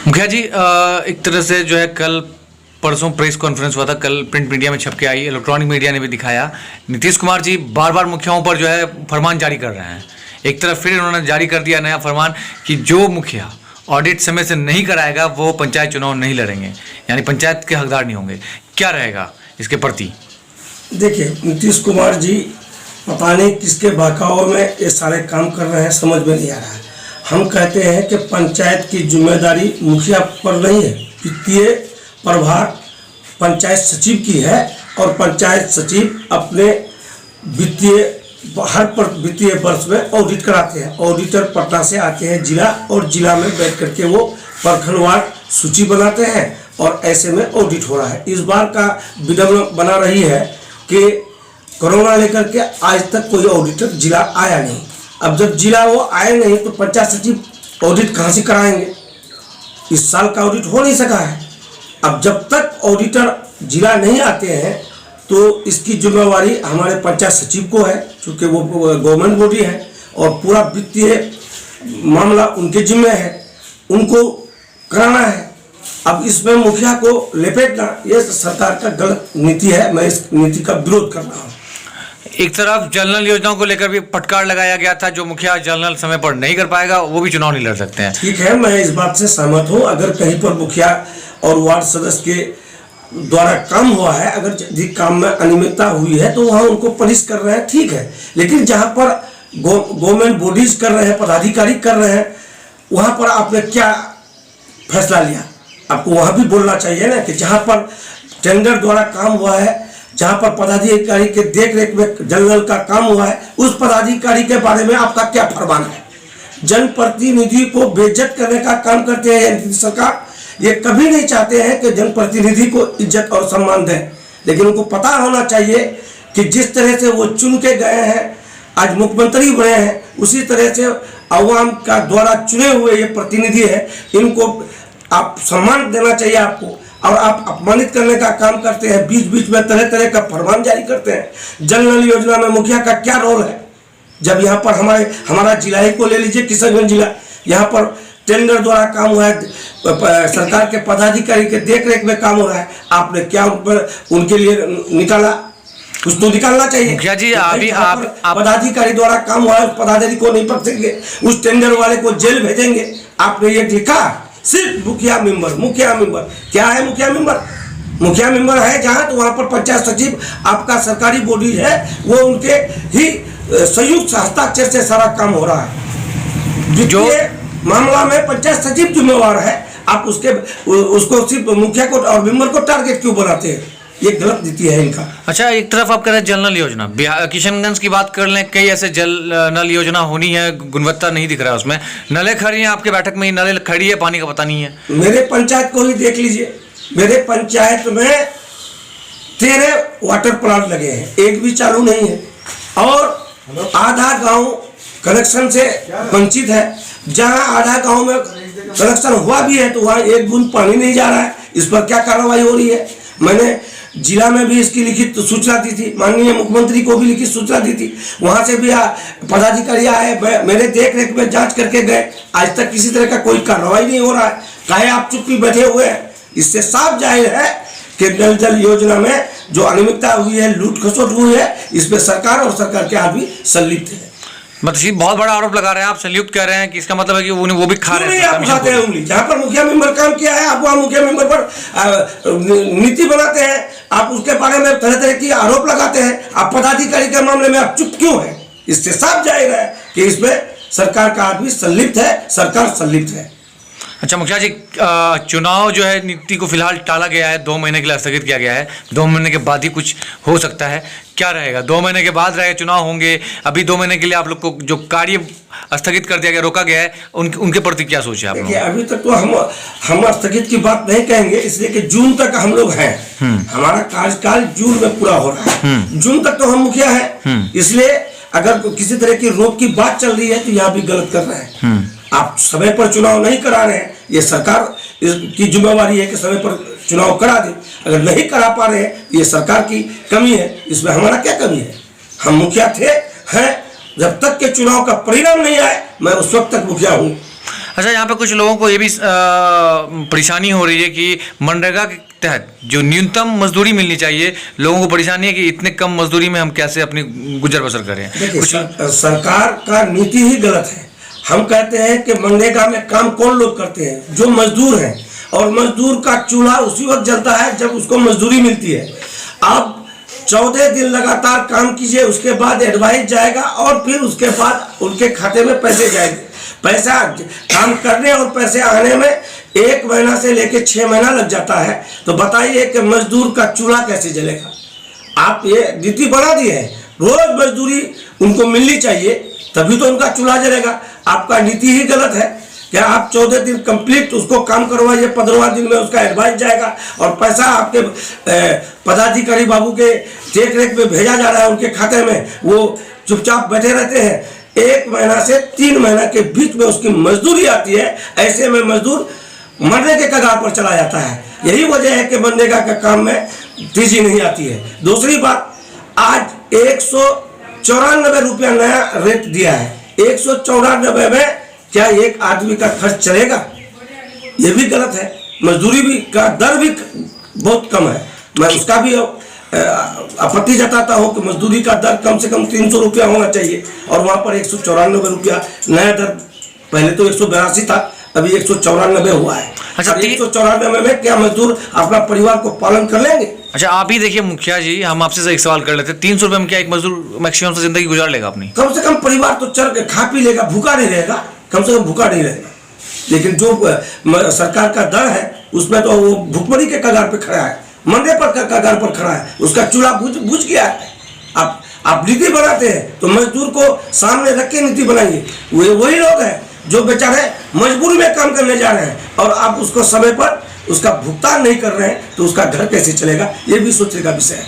मुखिया जी, एक तरह से जो है कल परसों प्रेस कॉन्फ्रेंस हुआ था, कल प्रिंट मीडिया में छप के आई, इलेक्ट्रॉनिक मीडिया ने भी दिखाया। नीतीश कुमार जी बार बार मुखियाओं पर जो है फरमान जारी कर रहे हैं। एक तरफ फिर उन्होंने जारी कर दिया नया फरमान कि जो मुखिया ऑडिट समय से नहीं कराएगा वो पंचायत चुनाव नहीं लड़ेंगे, यानी पंचायत के हकदार नहीं होंगे। क्या रहेगा इसके प्रति? देखिए, नीतीश कुमार जी पता नहीं किसके बहकावे में ये सारे काम कर रहे हैं, समझ में नहीं आ रहा है। हम कहते हैं कि पंचायत की जिम्मेदारी मुखिया पर नहीं है, वित्तीय प्रभार पंचायत सचिव की है और पंचायत सचिव अपने वित्तीय वर्ष में ऑडिट कराते हैं। ऑडिटर पटना से आते हैं जिला, और जिला में बैठ करके वो प्रखंडवार सूची बनाते हैं और ऐसे में ऑडिट हो रहा है। इस बार का विडंबना बना रही है कि कोरोना लेकर के आज तक कोई ऑडिटर जिला आया नहीं। अब जब जिला वो आए नहीं तो पंचायत सचिव ऑडिट कहाँ से कराएंगे? इस साल का ऑडिट हो नहीं सका है। अब जब तक ऑडिटर जिला नहीं आते हैं तो इसकी जिम्मेवारी हमारे पंचायत सचिव को है, क्योंकि वो गवर्नमेंट बॉडी है और पूरा वित्तीय मामला उनके जिम्मे है, उनको कराना है। अब इसमें मुखिया को लपेटना ये सरकार का गलत नीति है। मैं इस नीति का विरोध कर रहा हूँ। एक तरफ जनरल योजनाओं को लेकर भी फटकार लगाया गया था, जो मुखिया जनरल समय पर नहीं कर पाएगा वो भी चुनाव नहीं लड़ सकते हैं। ठीक है, मैं इस बात से सहमत हूँ। अगर कहीं पर मुखिया और वार्ड सदस्य के द्वारा काम हुआ है, अगर यदि काम में अनियमितता हुई है तो वहाँ उनको पनिश कर रहे हैं, ठीक है। लेकिन जहाँ पर गवर्नमेंट बॉडीज कर रहे हैं, पदाधिकारी कर रहे हैं, वहाँ पर आपने क्या फैसला लिया? आपको वहाँ भी बोलना चाहिए ना कि जहाँ पर टेंडर द्वारा काम हुआ है, जहाँ पर पदाधिकारी के देख रेख में जनरल का काम हुआ है, उस पदाधिकारी के बारे में आपका क्या फरमान है? जनप्रतिनिधि को बेइज्जत करने का काम करते हैं नीतीश सरकार। ये कभी नहीं चाहते हैं कि जनप्रतिनिधि को इज्जत और सम्मान दें, लेकिन उनको पता होना चाहिए कि जिस तरह से वो चुन के गए हैं, आज मुख्यमंत्री बने हैं, उसी तरह से अवाम का द्वारा चुने हुए ये प्रतिनिधि है, इनको आप सम्मान देना चाहिए आपको। और आप अपमानित करने का काम करते हैं, बीच बीच में तरह तरह का फरमान जारी करते हैं। जनरल योजना में मुखिया का क्या रोल है? जब यहाँ पर हमारा जिला ही को ले लीजिए, किशनगंज जिला, यहाँ पर टेंडर द्वारा काम हुआ है, सरकार के पदाधिकारी के देख रेख में काम हो रहा है, आपने क्या उनके लिए निकाला? कुछ तो निकालना चाहिए। मुखिया जी, अभी आप पदाधिकारी द्वारा काम हुआ है, उस पदाधिकारी को नहीं पकड़ेंगे, उस टेंडर वाले को जेल भेजेंगे। आपने ये लिखा सिर्फ मुखिया मेंबर क्या है? मुखिया मेंबर है जहां, तो वहां पर पंचायत सचिव आपका सरकारी बॉडी है, वो उनके ही संयुक्त हस्ताक्षर से सारा काम हो रहा है। जो मामला में पंचायत सचिव जिम्मेवार है, आप उसको सिर्फ मुखिया को और मेंबर को टारगेट क्यों बनाते हैं? ये गलत नीति है इनका। अच्छा, एक तरफ आप कह रहे हैं जनरल योजना, किशनगंज की बात कर लें, कई ऐसे नल योजना होनी है, गुणवत्ता नहीं दिख रहा है उसमें। नलें खड़ी हैं आपके बैठक में, नलें खड़ी है, पानी का पता नहीं है। मेरे पंचायत को ही देख लीजिए, मेरे पंचायत में 13 वाटर प्लांट लगे हैं, एक भी चालू नहीं है, और आधा गांव कनेक्शन से वंचित है। जहां आधा गांव में कनेक्शन हुआ भी है तो वहां एक बूंद पानी नहीं जा रहा है। इस पर क्या कार्रवाई हो रही है? मैंने जिला में भी इसकी लिखित सूचना दी थी, माननीय मुख्यमंत्री को भी लिखित सूचना दी थी, वहां से भी पदाधिकारी आए, मेरे देख रेख में जांच करके गए। आज तक किसी तरह का कोई कार्रवाई नहीं हो रहा है। काहे आप चुप्पी बैठे हुए हैं? इससे साफ जाहिर है कि नल जल योजना में जो अनियमितता हुई है, लूट खसोट हुई है, इसमें सरकार और सरकार के आदमी संलिप्त है। मतलब बहुत बड़ा आरोप लगा रहे हैं आप, संयुक्त कह रहे हैं कि इसका मतलब है कि वो भी खा रहे हैं। आप खाते हैं उंगली, जहां पर मुखिया मेंबर काम किया है, आप वहां मुखिया मेंबर पर नीति बनाते हैं, आप उसके बारे में तरह तरह की आरोप लगाते हैं। आप पदाधिकारी के मामले में आप चुप क्यों है? इससे साफ जाहिर है कि इसमें सरकार का आदमी संलिप्त है, सरकार संलिप्त है। अच्छा मुखिया जी, चुनाव जो है नीति को फिलहाल टाला गया है, 2 महीने के लिए स्थगित किया गया है। 2 महीने के बाद ही कुछ हो सकता है, क्या रहेगा? 2 महीने के बाद रहेगा चुनाव होंगे? अभी 2 महीने के लिए आप लोग को जो कार्य स्थगित कर दिया गया, रोका गया है, उनके प्रति क्या सोचे आप लोग? अभी तक तो हम स्थगित की बात नहीं कहेंगे, इसलिए कि जून तक हम लोग हैं। हमारा कार्यकाल जून में पूरा हो रहा है, जून तक तो हम मुखिया है। इसलिए अगर किसी तरह की रोक की बात चल रही है तो यहाँ भी गलत कर रहे हैं। आप समय पर चुनाव नहीं करा रहे हैं, ये सरकार की जिम्मेवारी है कि समय पर चुनाव करा दे। अगर नहीं करा पा रहे हैं, ये सरकार की कमी है। इसमें हमारा क्या कमी है? हम मुखिया थे, हैं, जब तक के चुनाव का परिणाम नहीं आए, मैं उस वक्त तक मुखिया हूँ। अच्छा, यहाँ पे कुछ लोगों को ये भी परेशानी हो रही है कि मनरेगा के तहत जो न्यूनतम मजदूरी मिलनी चाहिए, लोगों को परेशानी है कि इतने कम मजदूरी में हम कैसे अपनी गुजर बसर करें। देखिए, सरकार का नीति ही गलत है। हम कहते हैं कि मनरेगा में काम कौन लोग करते हैं? जो मजदूर हैं, और मजदूर का चूल्हा उसी वक्त जलता है जब उसको मजदूरी मिलती है। आप 14 दिन लगातार काम कीजिए, उसके बाद एडवाइस जाएगा और फिर उसके बाद उनके खाते में पैसे जाएंगे। पैसा काम करने और पैसे आने में 1 महीना से लेकर 6 महीना लग जाता है। तो बताइए कि मजदूर का चूल्हा कैसे जलेगा? आप ये नीति बना दिए हैं, रोज मजदूरी उनको मिलनी चाहिए, तभी तो उनका चूल्हा जलेगा। आपका नीति ही गलत है। क्या आप 14 दिन कंप्लीट उसको काम करवाइए, 15वां दिन में उसका एडवाइस जाएगा और पैसा आपके पदाधिकारी बाबू के देख रेख में भेजा जा रहा है उनके खाते में, वो चुपचाप बैठे रहते हैं। 1 महीना से 3 महीना के बीच में उसकी मजदूरी आती है। ऐसे में मजदूर मरने के कगार पर चला जाता है। यही वजह है कि मनरेगा के काम में तेजी नहीं आती है। दूसरी बात, आज 194 रुपया नया रेट दिया है। 194 में क्या एक आदमी का खर्च चलेगा? ये भी गलत है। मजदूरी भी का दर भी बहुत कम है। मैं उसका भी आपत्ति जताता हूँ कि मजदूरी का दर कम से कम 300 रुपया होना चाहिए, और वहाँ पर 194 रुपया नया दर। पहले तो 182 था, अभी 194 हुआ है। अच्छा, 194 में क्या मजदूर अपना परिवार को पालन कर लेंगे? अच्छा, आप ही देखिए मुखिया जी, हम आपसे एक सवाल कर लेते हैं, 300 रुपये में क्या एक मजदूर मैक्सिमम से जिंदगी गुजार लेगा अपनी? कम से कम परिवार तो चल के खा पी लेगा, भूखा नहीं रहेगा। कम से कम भूखा नहीं रहेगा। लेकिन जो सरकार का दर है उसमें तो वो भुखमरी के कगार पे खड़ा है, मरने पर कगार पर खड़ा है, उसका चूल्हा बुझ गया है। आप नीति बनाते हैं तो मजदूर को सामने रख के नीति बनाइए। वही लोग हैं जो बेचारे मजबूरी में काम करने जा रहे हैं, और आप उसको समय पर उसका भुगतान नहीं कर रहे हैं, तो उसका घर कैसे चलेगा? ये भी सोचने का विषय है।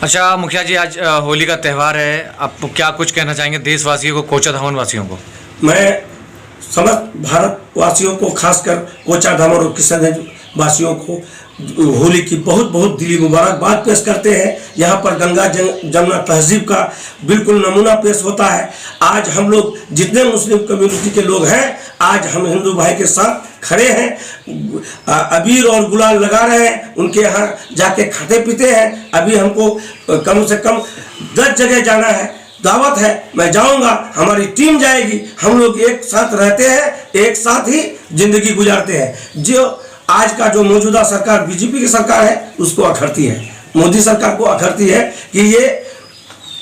अच्छा मुखिया जी, आज होली का त्यौहार है, आप क्या कुछ कहना चाहेंगे देशवासियों को, कोचा धामन वासियों को? मैं समस्त भारतवासियों को, खासकर कोचा धामर और किशनगंज वासियों को होली की बहुत बहुत दिली मुबारकबाद पेश करते हैं। यहाँ पर गंगा जमुना तहजीब का बिल्कुल नमूना पेश होता है। आज हम लोग जितने मुस्लिम कम्युनिटी के लोग हैं, आज हम हिंदू भाई के साथ खड़े हैं, अबीर और गुलाल लगा रहे हैं, उनके यहाँ जाके खाते पीते हैं। अभी हमको कम से कम 10 जगह जाना है, दावत है, मैं जाऊंगा, हमारी टीम जाएगी। हम लोग एक साथ रहते हैं, एक साथ ही जिंदगी गुजारते हैं। जो आज का जो मौजूदा सरकार बीजेपी की सरकार है, उसको अखरती है, मोदी सरकार को अखरती है कि ये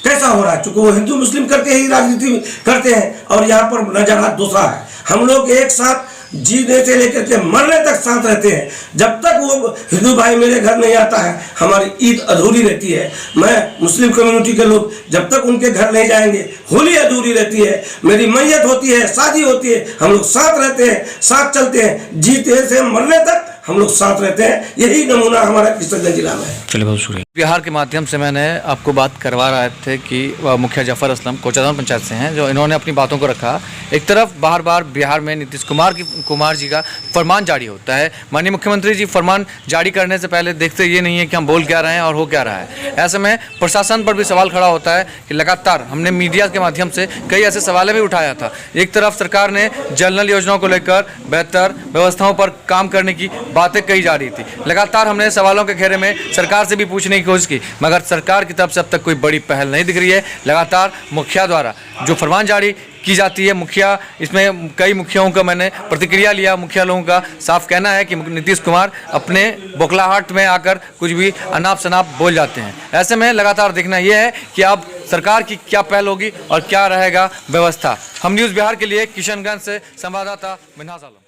कैसा हो रहा है। चूंकि वो हिंदू मुस्लिम करके ही राजनीति करते हैं, और यहाँ पर नजरिया दूसरा है। हम लोग एक साथ जीने से लेकर के मरने तक साथ रहते हैं। जब तक वो हिंदू भाई मेरे घर नहीं आता है, हमारी ईद अधूरी रहती है। मैं मुस्लिम कम्युनिटी के लोग जब तक उनके घर नहीं जाएंगे, होली अधूरी रहती है। मेरी मैयत होती है, शादी होती है, हम लोग साथ रहते हैं, साथ चलते हैं, जीते से मरने तक हम लोग साथ रहते हैं। यही नमूना हमारा किशनगंज जिला में है। चलिए, बहुत शुक्रिया। बिहार के माध्यम से मैंने आपको बात करवा रहे थे कि मुखिया जफर असलम कोचाधाम पंचायत से हैं, जो इन्होंने अपनी बातों को रखा। एक तरफ बार बार बिहार में नीतीश कुमार जी का फरमान जारी होता है। माननीय मुख्यमंत्री जी फरमान जारी करने से पहले देखते ये नहीं है कि हम बोल क्या रहे हैं और हो क्या रहा है। ऐसे में प्रशासन पर भी सवाल खड़ा होता है कि लगातार हमने मीडिया के माध्यम से कई ऐसे सवाल भी उठाया था। एक तरफ सरकार ने जल नल योजनाओं को लेकर बेहतर व्यवस्थाओं पर काम करने की बातें कही जा रही थी। लगातार हमने सवालों के घेरे में सरकार से भी पूछने की कोशिश की, मगर सरकार की तरफ से अब तक कोई बड़ी पहल नहीं दिख रही है। लगातार मुखिया द्वारा जो फरमान जारी की जाती है, मुखिया इसमें कई मुखियाओं का मैंने प्रतिक्रिया लिया। मुखिया लोगों का साफ कहना है कि नीतीश कुमार अपने बौखलाहट में आकर कुछ भी अनाप शनाप बोल जाते हैं। ऐसे में लगातार देखना यह है कि अब सरकार की क्या पहल होगी और क्या रहेगा व्यवस्था। हम न्यूज़ बिहार के लिए किशनगंज से संवाददाता मिन्हाज आलम।